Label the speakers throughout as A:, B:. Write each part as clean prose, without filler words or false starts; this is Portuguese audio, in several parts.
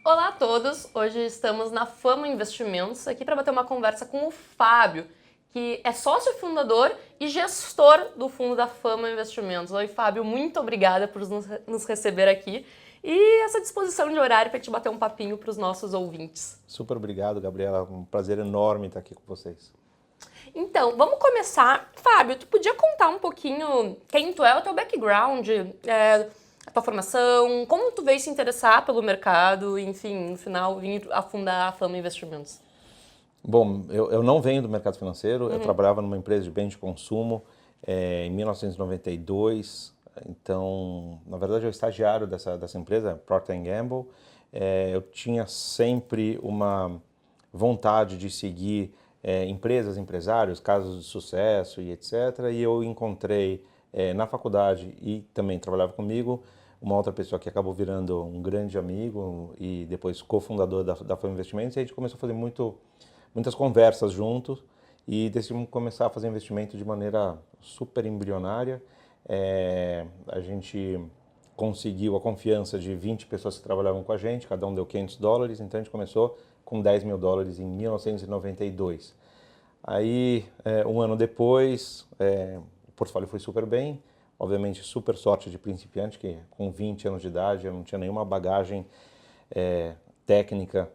A: Olá a todos! Hoje estamos na Fama Investimentos aqui para bater uma conversa com o Fábio, que é sócio fundador e gestor do fundo da Fama Investimentos. Oi, Fábio, muito obrigada por nos receber aqui e essa disposição de horário para a gente bater um papinho para os nossos ouvintes.
B: Super obrigado, Gabriela. Um prazer enorme estar aqui com vocês.
A: Então, vamos começar. Fábio, tu podia contar um pouquinho quem tu é, o teu background, a tua formação, como tu veio se interessar pelo mercado, enfim, no final, vir a fundar a Fama Investimentos?
B: Bom, eu não venho do mercado financeiro, eu trabalhava numa empresa de bens de consumo em 1992. Então, na verdade, eu estagiário dessa empresa, Procter Gamble. Eu tinha sempre uma vontade de seguir empresas, empresários, casos de sucesso e etc. E eu encontrei na faculdade e também trabalhava comigo uma outra pessoa que acabou virando um grande amigo e depois cofundador da Fama Investimentos. E a gente começou a fazer muitas conversas juntos e decidimos começar a fazer investimento de maneira super embrionária. A gente conseguiu a confiança de 20 pessoas que trabalhavam com a gente, cada um deu $500, então a gente começou com $10 mil em 1992. Aí, um ano depois, o portfólio foi super bem, obviamente super sorte de principiante, que com 20 anos de idade eu não tinha nenhuma bagagem técnica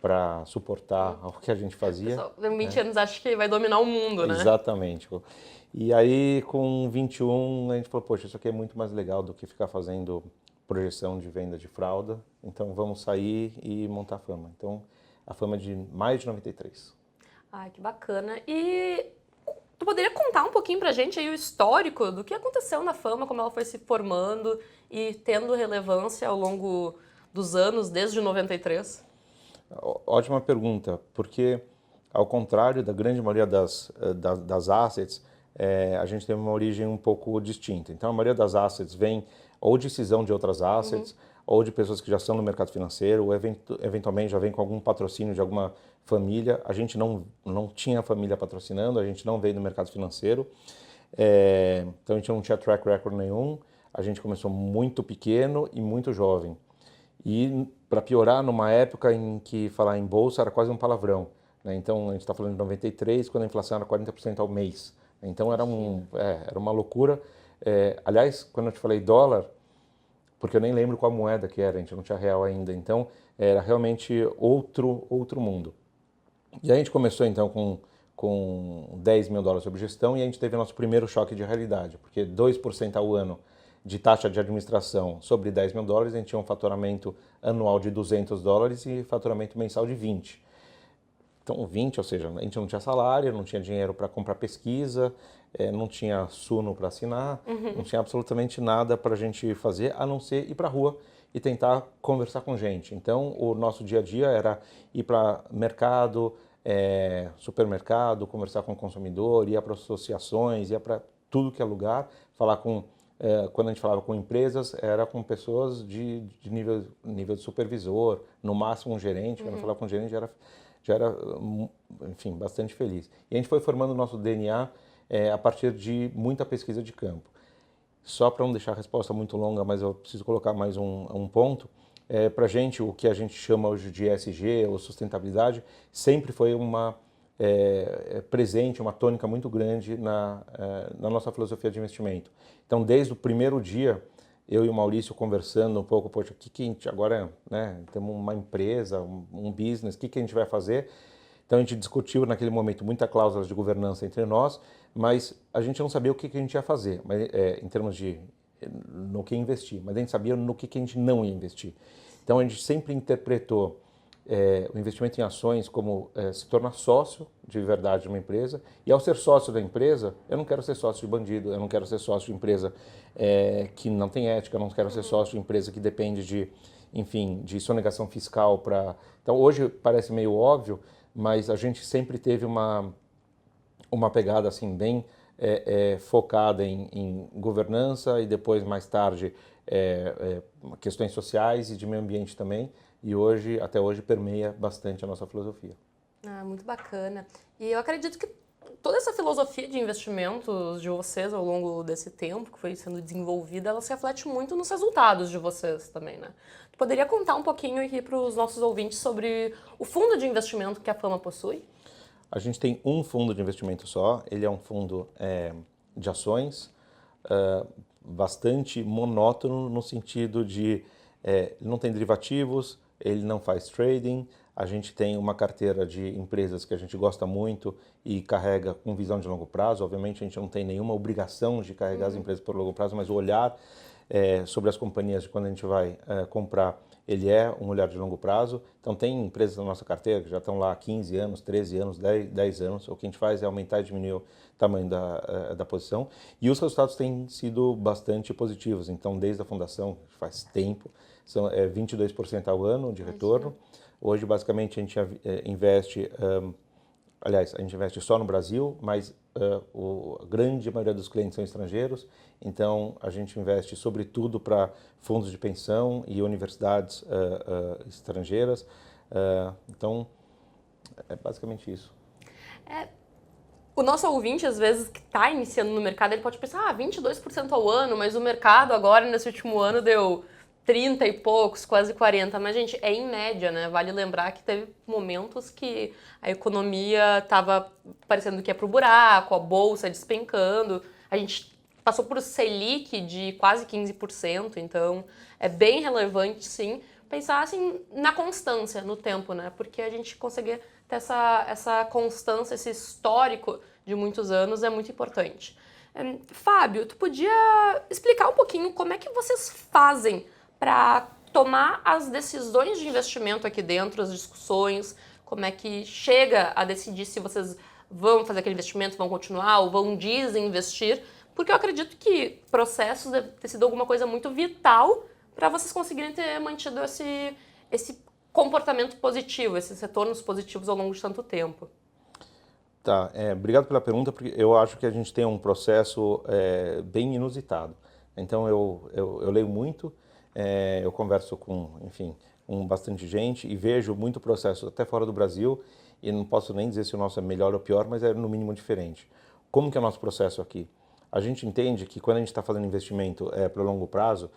B: para suportar o que a gente fazia.
A: Pessoal, com 20 anos acho que vai dominar o mundo, né?
B: Exatamente. E aí, com 21, a gente falou, poxa, isso aqui é muito mais legal do que ficar fazendo projeção de venda de fralda, então vamos sair e montar a Fama. Então, a Fama é de maio de 93.
A: Ai, que bacana. E tu poderia contar um pouquinho pra gente aí o histórico do que aconteceu na Fama, como ela foi se formando e tendo relevância ao longo dos anos, desde 93?
B: Ótima pergunta, porque ao contrário da grande maioria das assets, a gente tem uma origem um pouco distinta. Então, a maioria das assets vem ou de cisão de outras assets, ou de pessoas que já estão no mercado financeiro, ou eventualmente já vem com algum patrocínio de alguma família. A gente não tinha família patrocinando, a gente não veio do mercado financeiro, então a gente não tinha track record nenhum, a gente começou muito pequeno e muito jovem. E, para piorar, numa época em que falar em bolsa era quase um palavrão, né? Então, a gente está falando de 93, quando a inflação era 40% ao mês. Então, era uma loucura. Aliás, quando eu te falei dólar, porque eu nem lembro qual moeda que era, a gente não tinha real ainda. Então, era realmente outro mundo. E a gente começou, então, com $10 mil sobre gestão e a gente teve o nosso primeiro choque de realidade, porque 2% ao ano de taxa de administração sobre $10 mil, a gente tinha um faturamento anual de $200 e faturamento mensal de 20. Então, 20, ou seja, a gente não tinha salário, não tinha dinheiro para comprar pesquisa, não tinha Suno para assinar, não tinha absolutamente nada para a gente fazer, a não ser ir para a rua e tentar conversar com gente. Então, o nosso dia a dia era ir para mercado, supermercado, conversar com o consumidor, ia para associações, ia para tudo que é lugar, falar com quando a gente falava com empresas, era com pessoas de nível de supervisor, no máximo um gerente. Quando eu falava com um gerente, já era, enfim, bastante feliz. E a gente foi formando o nosso DNA a partir de muita pesquisa de campo. Só para não deixar a resposta muito longa, mas eu preciso colocar mais um ponto. Para a gente, o que a gente chama hoje de ESG, ou sustentabilidade, sempre foi uma presente, uma tônica muito grande na nossa filosofia de investimento. Então, desde o primeiro dia, eu e o Maurício conversando um pouco, poxa, o que a gente agora, né, temos uma empresa, um business, o que a gente vai fazer? Então, a gente discutiu naquele momento muita cláusulas de governança entre nós, mas a gente não sabia o que a gente ia fazer, mas, em termos de no que investir, mas a gente sabia no que a gente não ia investir. Então, a gente sempre interpretou o investimento em ações como se tornar sócio de verdade de uma empresa, e ao ser sócio da empresa, eu não quero ser sócio de bandido, eu não quero ser sócio de empresa que não tem ética, eu não quero ser sócio de empresa que depende de, enfim, de sonegação fiscal para... Então, hoje parece meio óbvio, mas a gente sempre teve uma pegada assim bem focada em governança e depois, mais tarde, questões sociais e de meio ambiente também. E hoje, até hoje, permeia bastante a nossa filosofia.
A: Ah, muito bacana. E eu acredito que toda essa filosofia de investimentos de vocês ao longo desse tempo que foi sendo desenvolvida, ela se reflete muito nos resultados de vocês também, né? Tu poderia contar um pouquinho aqui para os nossos ouvintes sobre o fundo de investimento que a Fama possui?
B: A gente tem um fundo de investimento só, ele é um fundo de ações, bastante monótono no sentido de ele não tem derivativos, ele não faz trading, a gente tem uma carteira de empresas que a gente gosta muito e carrega com visão de longo prazo. Obviamente a gente não tem nenhuma obrigação de carregar as empresas por longo prazo, mas o olhar sobre as companhias de quando a gente vai comprar, ele é um olhar de longo prazo. Então tem empresas na nossa carteira que já estão lá há 15 anos, 13 anos, 10 anos. O que a gente faz é aumentar e diminuir o tamanho da posição. E os resultados têm sido bastante positivos. Então desde a fundação, faz tempo, são 22% ao ano de retorno. Hoje basicamente a gente investe, aliás, a gente investe só no Brasil, mas a grande maioria dos clientes são estrangeiros, então a gente investe sobretudo para fundos de pensão e universidades estrangeiras. Então, é basicamente isso.
A: O nosso ouvinte, às vezes, que está iniciando no mercado, ele pode pensar, 22% ao ano, mas o mercado agora, nesse último ano, deu 30 e poucos, quase 40. Mas, gente, é em média, né? Vale lembrar que teve momentos que a economia estava parecendo que ia pro buraco, a bolsa despencando. A gente passou por Selic de quase 15%, então é bem relevante, sim, pensar assim na constância, no tempo, né? Porque a gente conseguir ter essa constância, esse histórico de muitos anos é muito importante. Fábio, tu podia explicar um pouquinho como é que vocês fazem para tomar as decisões de investimento aqui dentro, as discussões, como é que chega a decidir se vocês vão fazer aquele investimento, vão continuar ou vão desinvestir, porque eu acredito que processos deve ter sido alguma coisa muito vital para vocês conseguirem ter mantido esse comportamento positivo, esses retornos positivos ao longo de tanto tempo.
B: Tá, obrigado pela pergunta, porque eu acho que a gente tem um processo bem inusitado. Então eu leio muito, eu converso com bastante gente e vejo muito processo até fora do Brasil, e não posso nem dizer se o nosso é melhor ou pior, mas é no mínimo diferente. Como que é o nosso processo aqui? A gente entende que quando a gente está fazendo investimento para longo prazo,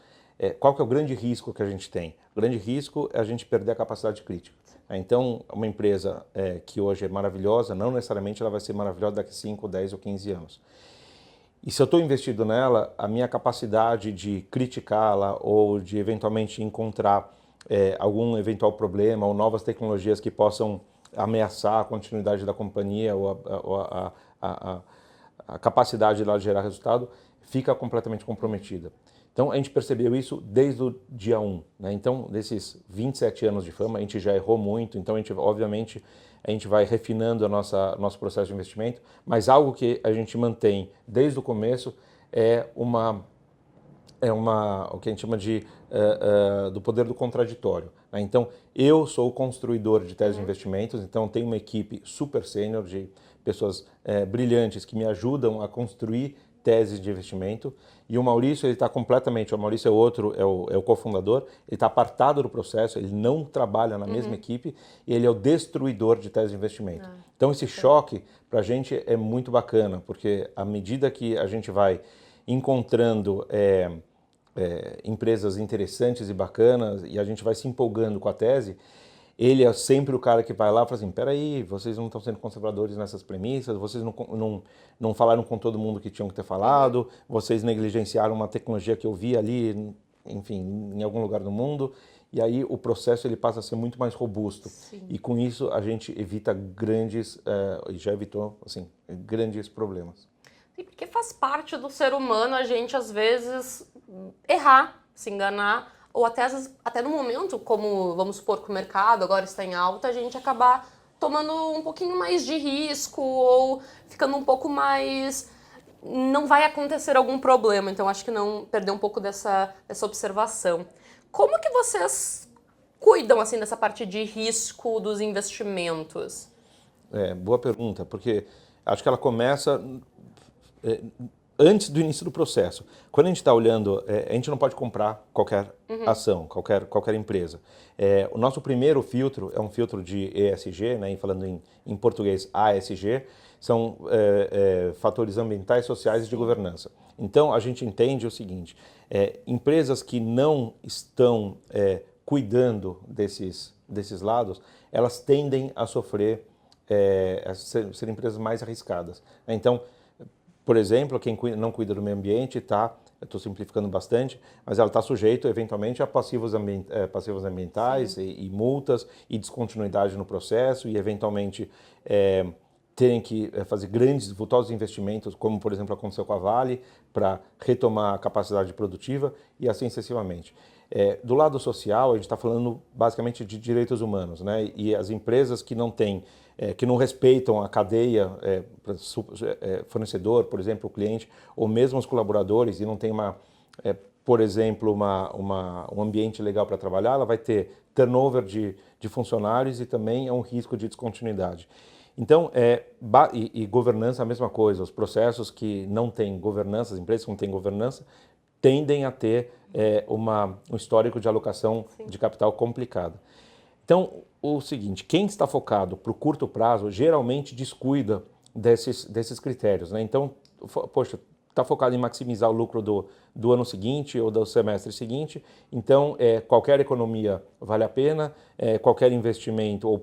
B: qual que é o grande risco que a gente tem? O grande risco é a gente perder a capacidade crítica. Então, uma empresa que hoje é maravilhosa, não necessariamente ela vai ser maravilhosa daqui a 5, 10 ou 15 anos. E se eu estou investido nela, a minha capacidade de criticá-la ou de eventualmente encontrar algum eventual problema ou novas tecnologias que possam ameaçar a continuidade da companhia ou a capacidade dela de gerar resultado, fica completamente comprometida. Então, a gente percebeu isso desde o dia 1, né? Então, desses 27 anos de Fama, a gente já errou muito, então, obviamente, a gente vai refinando nosso processo de investimento, mas algo que a gente mantém desde o começo é o que a gente chama do poder do contraditório, né? Então, eu sou o construidor de teses de investimentos, então tenho uma equipe super sênior de pessoas brilhantes que me ajudam a construir teses de investimento, e o Maurício, ele está completamente, o Maurício é o cofundador, ele está apartado do processo, ele não trabalha na mesma equipe, e ele é o destruidor de teses de investimento. Então esse choque para a gente é muito bacana, porque à medida que a gente vai encontrando empresas interessantes e bacanas, e a gente vai se empolgando com a tese, ele é sempre o cara que vai lá e fala assim, peraí, vocês não estão sendo conservadores nessas premissas, vocês não falaram com todo mundo que tinham que ter falado, vocês negligenciaram uma tecnologia que eu vi ali, enfim, em algum lugar do mundo, e aí o processo ele passa a ser muito mais robusto.
A: Sim.
B: E com isso a gente evita e já evitou, assim, grandes problemas.
A: Sim, porque faz parte do ser humano a gente, às vezes, errar, se enganar, ou até, às vezes, até no momento, como vamos supor que o mercado agora está em alta, a gente acabar tomando um pouquinho mais de risco ou ficando um pouco mais... Não vai acontecer algum problema, então acho que não perder um pouco dessa observação. Como que vocês cuidam assim dessa parte de risco dos investimentos?
B: Boa pergunta, porque acho que ela começa antes do início do processo. Quando a gente está olhando, a gente não pode comprar qualquer ação, qualquer empresa. O nosso primeiro filtro é um filtro de ESG, né, falando em português ASG, são fatores ambientais, sociais e de governança. Então, a gente entende o seguinte, empresas que não estão cuidando desses lados, elas tendem a sofrer, a ser empresas mais arriscadas. Então, por exemplo, quem não cuida do meio ambiente eu estou simplificando bastante, mas ela está sujeita eventualmente a passivos ambientais e multas e descontinuidade no processo e eventualmente terem que fazer grandes, vultosos investimentos, como por exemplo aconteceu com a Vale, para retomar a capacidade produtiva e assim sucessivamente. Do lado social, a gente está falando basicamente de direitos humanos, né? E as empresas que não têm, que não respeitam a cadeia, fornecedor, por exemplo, o cliente, ou mesmo os colaboradores, e não tem por exemplo, um ambiente legal para trabalhar, ela vai ter turnover de funcionários e também é um risco de descontinuidade. Então, governança é a mesma coisa, os processos que não têm governança, as empresas que não têm governança, tendem a ter um histórico de alocação de capital complicado. Então, o seguinte, quem está focado para o curto prazo geralmente descuida desses critérios, né? Então, poxa, está focado em maximizar o lucro do ano seguinte ou do semestre seguinte, então qualquer economia vale a pena, qualquer investimento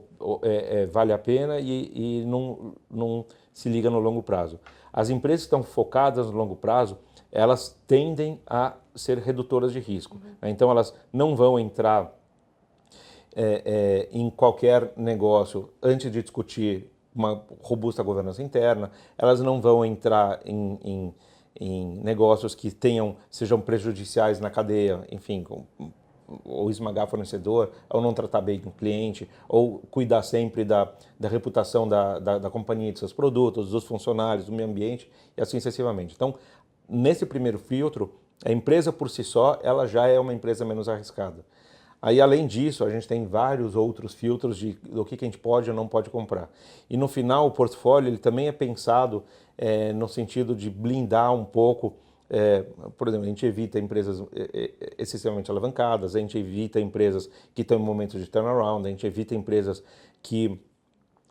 B: vale a pena e não se liga no longo prazo. As empresas que estão focadas no longo prazo, elas tendem a ser redutoras de risco. Né? Então, elas não vão entrar em qualquer negócio antes de discutir uma robusta governança interna, elas não vão entrar em negócios que sejam prejudiciais na cadeia, enfim, ou esmagar fornecedor, ou não tratar bem o cliente, ou cuidar sempre da reputação da companhia, de seus produtos, dos funcionários, do meio ambiente, e assim sucessivamente. Então, nesse primeiro filtro, a empresa por si só, ela já é uma empresa menos arriscada. Aí, além disso, a gente tem vários outros filtros do que a gente pode ou não pode comprar. E no final, o portfólio ele também é pensado no sentido de blindar um pouco. Por exemplo, a gente evita empresas excessivamente alavancadas, a gente evita empresas que estão em momentos de turnaround, a gente evita empresas que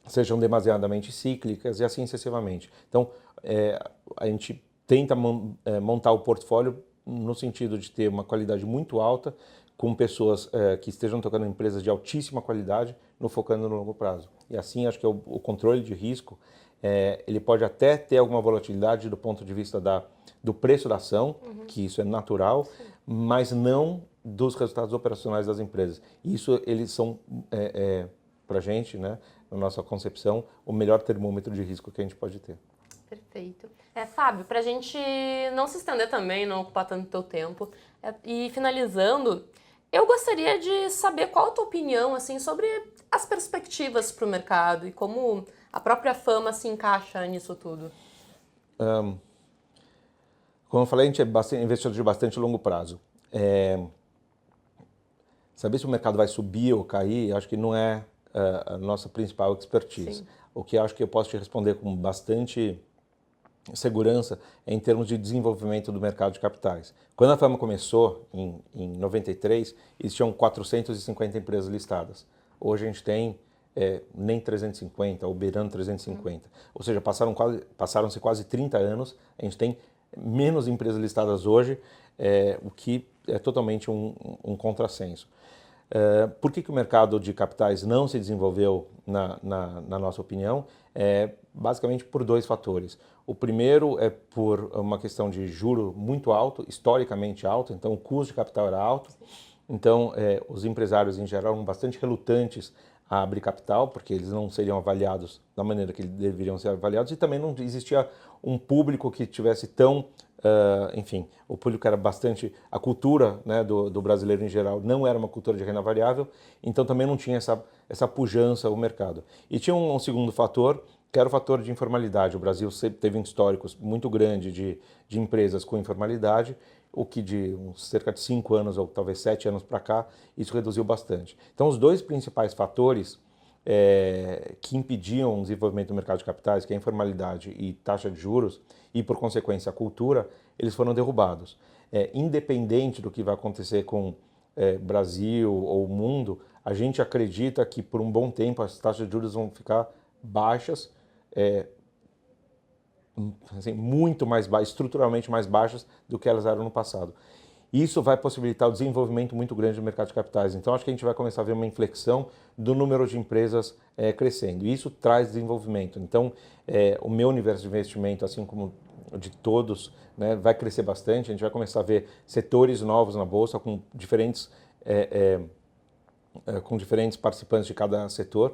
B: sejam demasiadamente cíclicas e assim sucessivamente. Então, a gente tenta montar o portfólio no sentido de ter uma qualidade muito alta, com pessoas que estejam tocando empresas de altíssima qualidade, focando no longo prazo. E assim, acho que o controle de risco, ele pode até ter alguma volatilidade do ponto de vista do preço da ação, que isso é natural, mas não dos resultados operacionais das empresas. Isso, eles são, para a gente, né, na nossa concepção, o melhor termômetro de risco que a gente pode ter.
A: Perfeito. Fábio, para a gente não se estender também, não ocupar tanto teu tempo, e finalizando, eu gostaria de saber qual a tua opinião assim, sobre as perspectivas para o mercado e como a própria Fama se encaixa nisso tudo.
B: Como eu falei, a gente é investidor de bastante longo prazo. Saber se o mercado vai subir ou cair, acho que não é a nossa principal expertise. Sim. O que acho que eu posso te responder com bastante segurança em termos de desenvolvimento do mercado de capitais. Quando a Fama começou, em 93, existiam 450 empresas listadas. Hoje a gente tem nem 350, ou beirando 350. Ou seja, passaram-se quase 30 anos, a gente tem menos empresas listadas hoje, o que é totalmente um contrassenso. Por que o mercado de capitais não se desenvolveu, na nossa opinião? Basicamente por dois fatores. O primeiro é por uma questão de juro muito alto, historicamente alto, então o custo de capital era alto. Então, os empresários em geral eram bastante relutantes a abrir capital, porque eles não seriam avaliados da maneira que eles deveriam ser avaliados, e também não existia um público que tivesse tão... enfim, o público era bastante... A cultura, né, do brasileiro em geral não era uma cultura de renda variável, então também não tinha essa pujança ao mercado. E tinha um segundo fator, que era o fator de informalidade. O Brasil sempre teve um histórico muito grande de empresas com informalidade, o que de cerca de 5 anos ou talvez 7 anos para cá, isso reduziu bastante. Então, os dois principais fatores que impediam o desenvolvimento do mercado de capitais, que é a informalidade e taxa de juros, e por consequência a cultura, eles foram derrubados. Independente do que vai acontecer com Brasil ou o mundo, a gente acredita que por um bom tempo as taxas de juros vão ficar baixas, assim, muito mais baixas, estruturalmente mais baixas do que elas eram no passado. Isso vai possibilitar o desenvolvimento muito grande do mercado de capitais. Então, acho que a gente vai começar a ver uma inflexão do número de empresas crescendo. E isso traz desenvolvimento. Então, o meu universo de investimento, assim como o de todos, né, vai crescer bastante. A gente vai começar a ver setores novos na Bolsa com diferentes participantes de cada setor.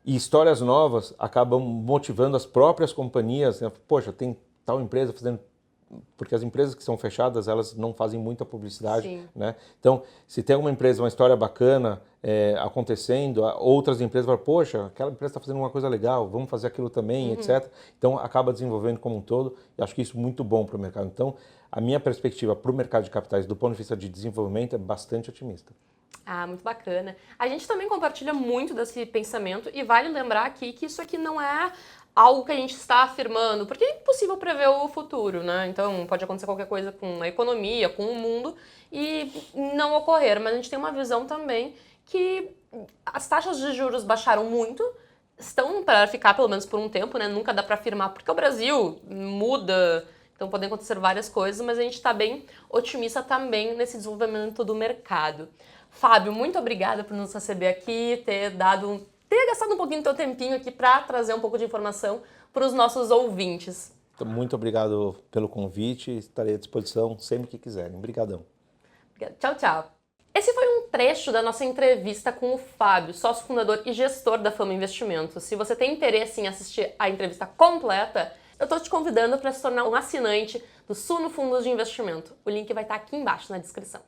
B: E histórias novas acabam motivando as próprias companhias, né? Poxa, tem tal empresa fazendo... Porque as empresas que são fechadas, elas não fazem muita publicidade, né? Então, se tem uma empresa, uma história bacana acontecendo, outras empresas falam, poxa, aquela empresa está fazendo uma coisa legal, vamos fazer aquilo também, etc. Então, acaba desenvolvendo como um todo, e acho que isso é muito bom para o mercado. Então, a minha perspectiva para o mercado de capitais, do ponto de vista de desenvolvimento, é bastante otimista.
A: Ah, muito bacana. A gente também compartilha muito desse pensamento e vale lembrar aqui que isso aqui não é algo que a gente está afirmando, porque é impossível prever o futuro, né? Então pode acontecer qualquer coisa com a economia, com o mundo e não ocorrer, mas a gente tem uma visão também que as taxas de juros baixaram muito, estão para ficar pelo menos por um tempo, né? Nunca dá para afirmar, porque o Brasil muda, então podem acontecer várias coisas, mas a gente está bem otimista também nesse desenvolvimento do mercado. Fábio, muito obrigada por nos receber aqui, ter gastado um pouquinho do teu tempinho aqui para trazer um pouco de informação para os nossos ouvintes.
B: Muito obrigado pelo convite, estarei à disposição sempre que quiserem. Obrigadão.
A: Tchau, tchau. Esse foi um trecho da nossa entrevista com o Fábio, sócio fundador e gestor da Fama Investimentos. Se você tem interesse em assistir a entrevista completa, eu estou te convidando para se tornar um assinante do Suno Fundos de Investimento. O link vai estar aqui embaixo na descrição.